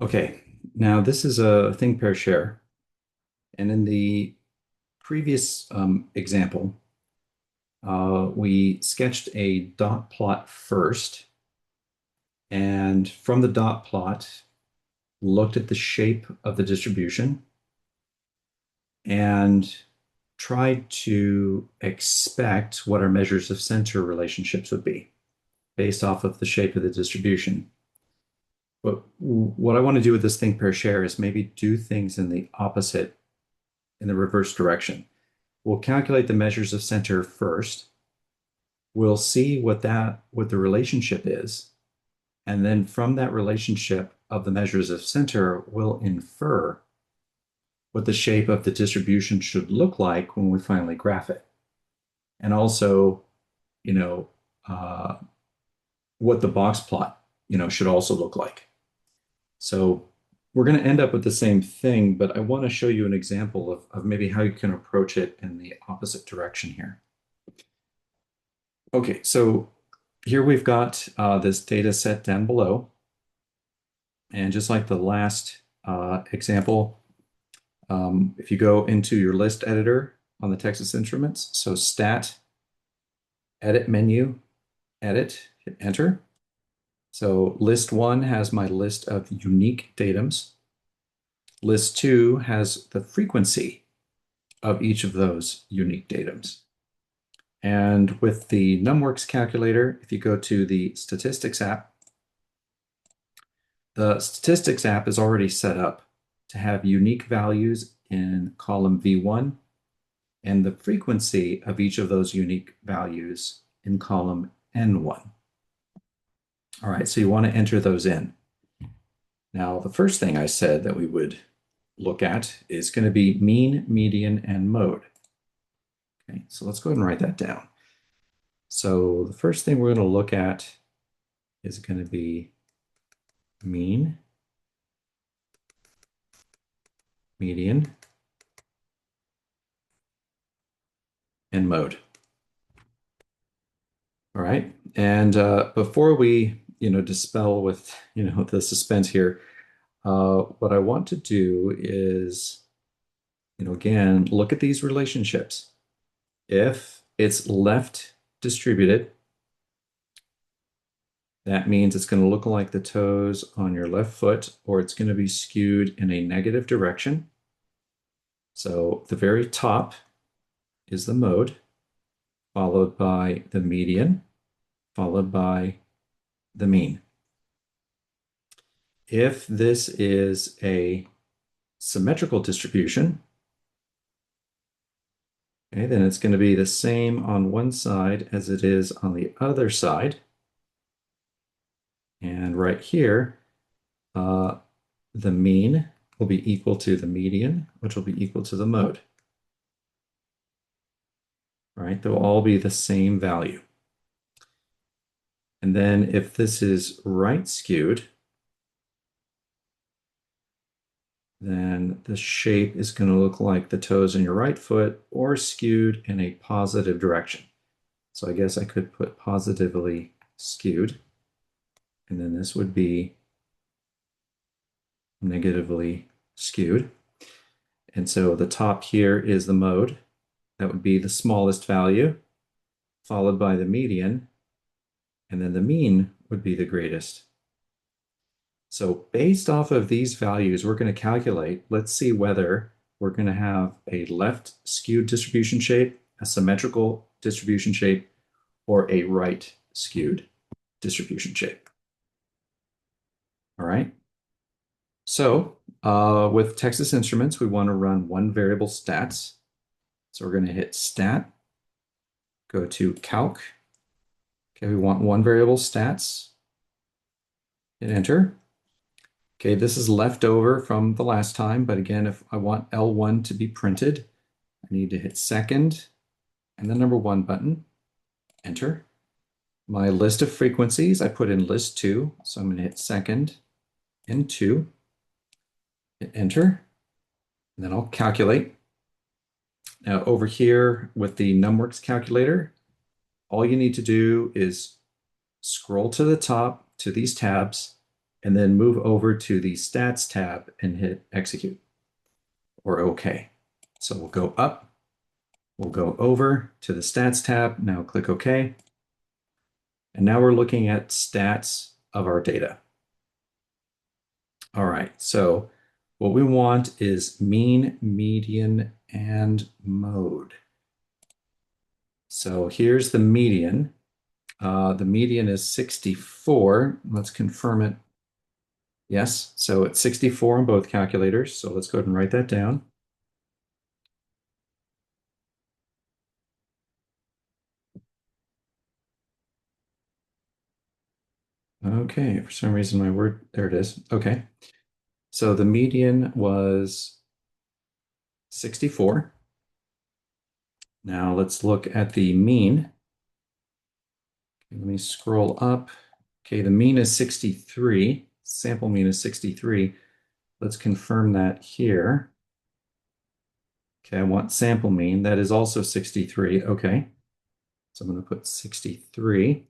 Okay, now this is a thing pair share. And in the previous example, we sketched a dot plot first. And from the dot plot, looked at the shape of the distribution and tried to expect what our measures of center relationships would be based off of the shape of the distribution. But what I want to do with this thing pair share is maybe do things in the opposite, in the reverse direction. We'll calculate the measures of center first. We'll see what the relationship is. And then from that relationship of the measures of center, we'll infer what the shape of the distribution should look like when we finally graph it. And also, you know, uh, what the box plot, should also look like. So we're going to end up with the same thing, but I want to show you an example of maybe how you can approach it in the opposite direction here. Okay, so here we've got this data set down below. And just like the last example, if you go into your list editor on the Texas Instruments, so stat, edit menu, edit, hit enter. So list one has my list of unique datums. List two has the frequency of each of those unique datums. And with the NumWorks calculator, if you go to the Statistics app, the Statistics app is already set up to have unique values in column V1 and the frequency of each of those unique values in column N1. All right, so you want to enter those in. Now, the first thing I said that we would look at is going to be mean, median, and mode. Okay, so let's go ahead and write that down. So the first thing we're going to look at is going to be mean, median, and mode. All right, and before we, dispel with, the suspense here, what I want to do is, again, look at these relationships. If it's left distributed, that means it's going to look like the toes on your left foot, or it's going to be skewed in a negative direction. So the very top is the mode, followed by the median, followed by the mean. If this is a symmetrical distribution, okay, then it's going to be the same on one side as it is on the other side. And right here, the mean will be equal to the median, which will be equal to the mode. Right? They'll all be the same value. And then if this is right skewed, then the shape is going to look like the toes in your right foot or skewed in a positive direction. So I guess I could put positively skewed, and then this would be negatively skewed. And so the top here is the mode. That would be the smallest value, followed by the median, and then the mean would be the greatest. So based off of these values, we're going to calculate, let's see whether we're going to have a left skewed distribution shape, a symmetrical distribution shape, or a right skewed distribution shape. All right. So with Texas Instruments, we want to run one variable stats. So we're going to hit stat, go to calc. Okay, we want one variable stats, hit enter. Okay, this is left over from the last time, but again, if I want L1 to be printed, I need to hit second and the number 1 button, enter. My list of frequencies, I put in list 2, so I'm going to hit second and 2, hit enter, and then I'll calculate. Now over here with the NumWorks calculator, all you need to do is scroll to the top to these tabs and then move over to the Stats tab and hit Execute or OK. So we'll go up, we'll go over to the Stats tab, now click OK. And now we're looking at stats of our data. All right, so what we want is mean, median, and mode. So here's the median. The median is 64. Let's confirm it. Yes, so it's 64 on both calculators. So let's go ahead and write that down. Okay, for some reason my word, there it is. Okay, so the median was 64. Now let's look at the mean. Okay, let me scroll up. Okay, the mean is 63. Sample mean is 63. Let's confirm that here. Okay, I want sample mean. That is also 63. Okay, so I'm going to put 63.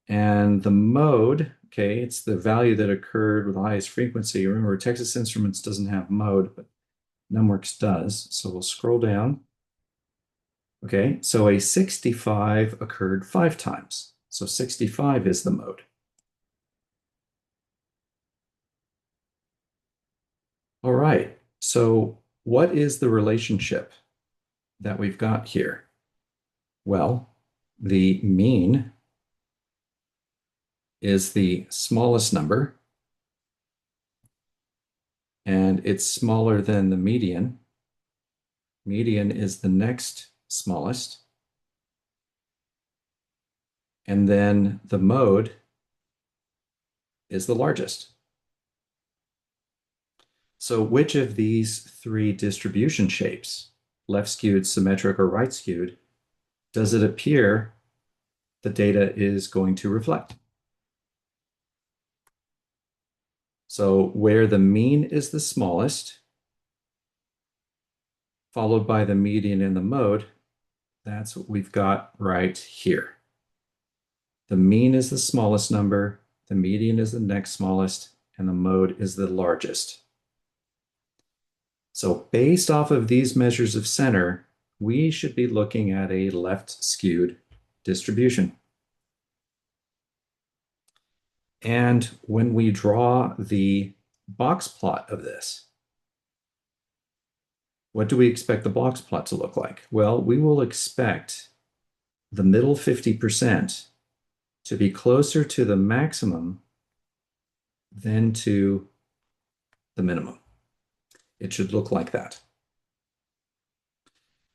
And the mode, okay, it's the value that occurred with the highest frequency. Remember, Texas Instruments doesn't have mode, but NumWorks does. So we'll scroll down. Okay, so a 65 occurred 5 times. So 65 is the mode. All right, so what is the relationship that we've got here? Well, the mean is the smallest number, and it's smaller than the median. Median is the next smallest. And then the mode is the largest. So which of these 3 distribution shapes, left skewed, symmetric, or right skewed, does it appear the data is going to reflect? So where the mean is the smallest, followed by the median and the mode, that's what we've got right here. The mean is the smallest number, the median is the next smallest, and the mode is the largest. So based off of these measures of center, we should be looking at a left skewed distribution. And when we draw the box plot of this, what do we expect the box plot to look like? Well, we will expect the middle 50% to be closer to the maximum than to the minimum. It should look like that.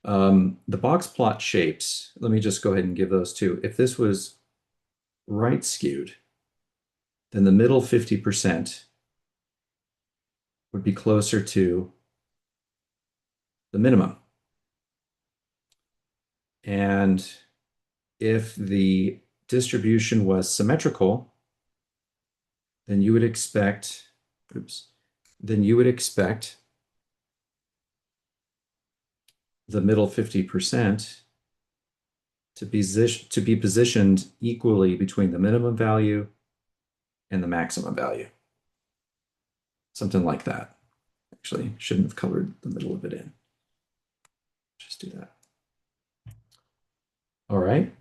The box plot shapes, let me just go ahead and give those two. If this was right skewed, then the middle 50% would be closer to the minimum. And if the distribution was symmetrical, then you would expect, then you would expect the middle 50% to be positioned equally between the minimum value and the maximum value. Something like that. Actually, shouldn't have colored the middle of it in. Just do that. All right.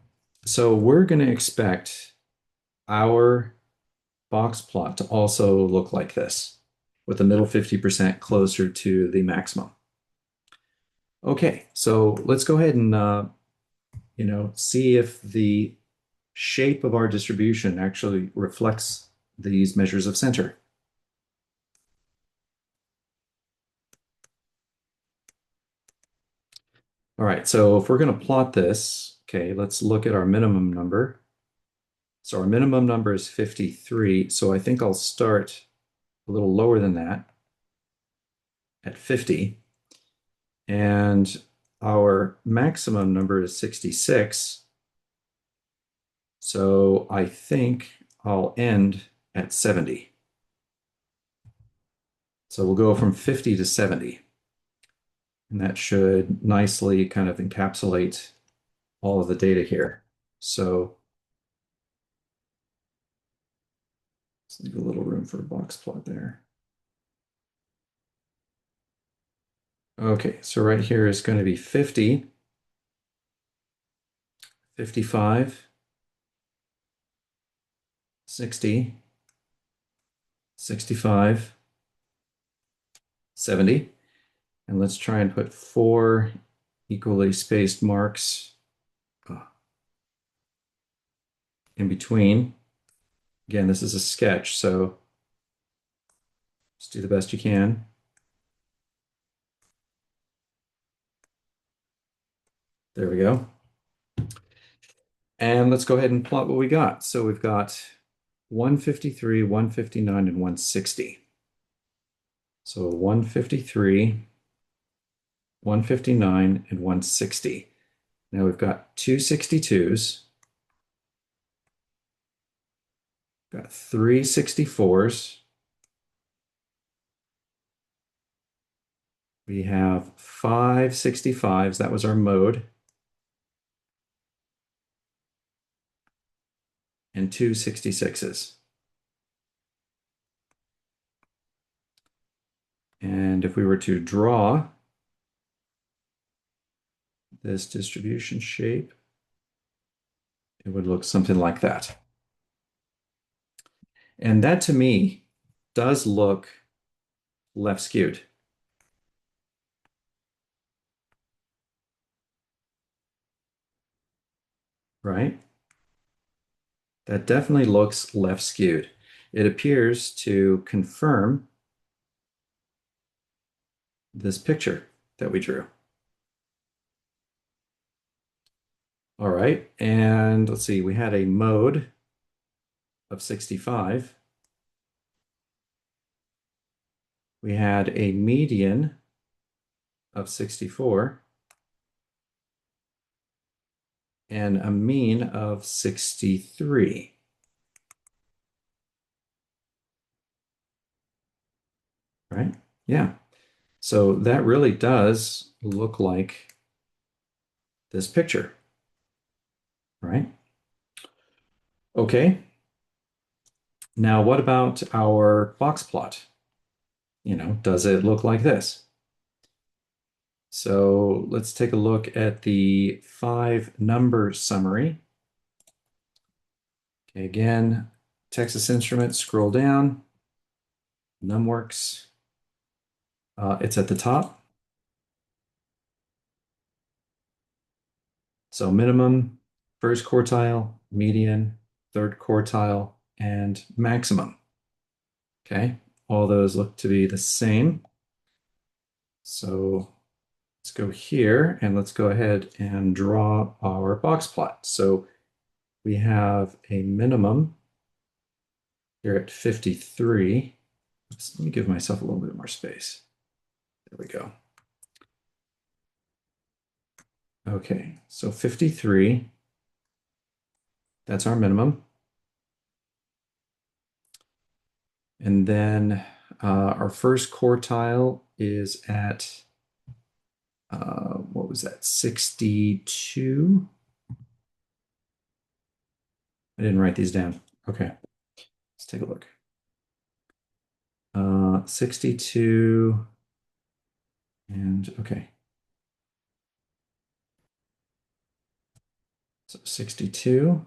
So we're going to expect our box plot to also look like this, with the middle 50% closer to the maximum. Okay, so let's go ahead and see if the shape of our distribution actually reflects these measures of center. All right, so if we're going to plot this, okay, let's look at our minimum number. So our minimum number is 53, so I think I'll start a little lower than that at 50. And our maximum number is 66. So I think I'll end at 70. So we'll go from 50 to 70. And that should nicely kind of encapsulate all of the data here. So Let's leave a little room for a box plot there. Okay, so right here is going to be 50, 55, 60, 65, 70. And let's try and put 4 equally spaced marks in between. Again, this is a sketch, so just do the best you can. There we go. And let's go ahead and plot what we got. So we've got 153, 159, and 160. So 153, 159, and 160. Now we've got two 62s, got three 64s. We have 5 65s. That was our mode. And 2 66s. And if we were to draw this distribution shape, it would look something like that. And that to me does look left skewed. Right? That definitely looks left skewed. It appears to confirm this picture that we drew. All right, and let's see, we had a mode of 65. We had a median of 64 and a mean of 63. Right? Yeah. So that really does look like this picture, right? Okay. Now, what about our box plot? Does it look like this? So let's take a look at the 5-number summary. Okay, again, Texas Instruments, scroll down, NumWorks, it's at the top. So minimum, first quartile, median, third quartile, and maximum. Okay, all those look to be the same. So let's go here and let's go ahead and draw our box plot. So we have a minimum here at 53. Let me give myself a little bit more space. There we go. Okay, so 53, that's our minimum. And then our first quartile is at, what was that, 62? I didn't write these down. Okay, let's take a look. 62, and okay. So 62,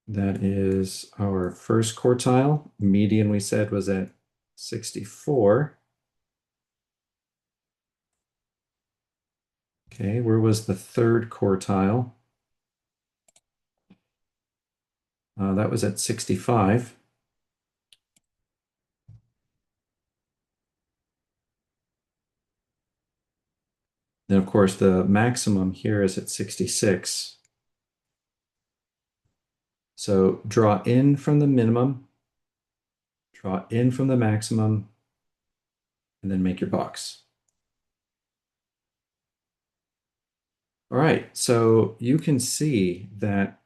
that is our first quartile. Median we said was at 64. Okay, where was the third quartile? That was at 65. Then, of course, the maximum here is at 66. So draw in from the minimum, draw in from the maximum, and then make your box. All right, so you can see that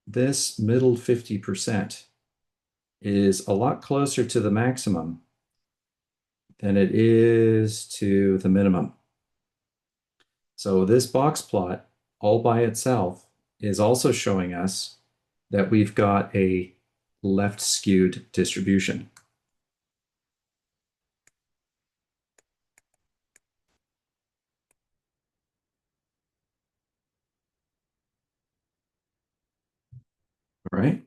this middle 50% is a lot closer to the maximum than it is to the minimum. So this box plot all by itself is also showing us that we've got a left skewed distribution. All right.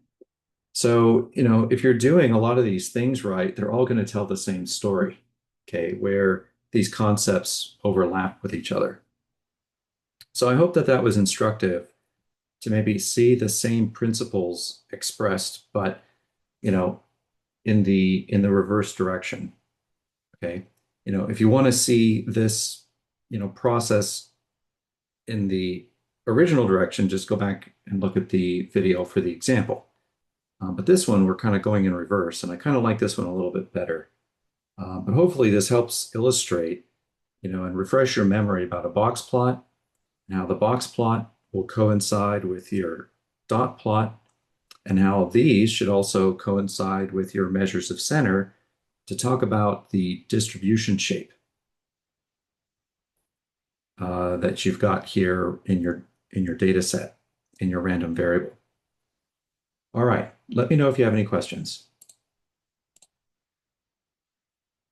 So, if you're doing a lot of these things right, they're all going to tell the same story, okay, where these concepts overlap with each other. So I hope that that was instructive to maybe see the same principles expressed, but, you know, in the reverse direction, okay? If you want to see this, process in the original direction, just go back and look at the video for the example. But this one, we're kind of going in reverse, and I kind of like this one a little bit better. But hopefully this helps illustrate, and refresh your memory about a box plot. Now the box plot will coincide with your dot plot, and how these should also coincide with your measures of center to talk about the distribution shape that you've got here in your data set, in your random variable. All right, let me know if you have any questions.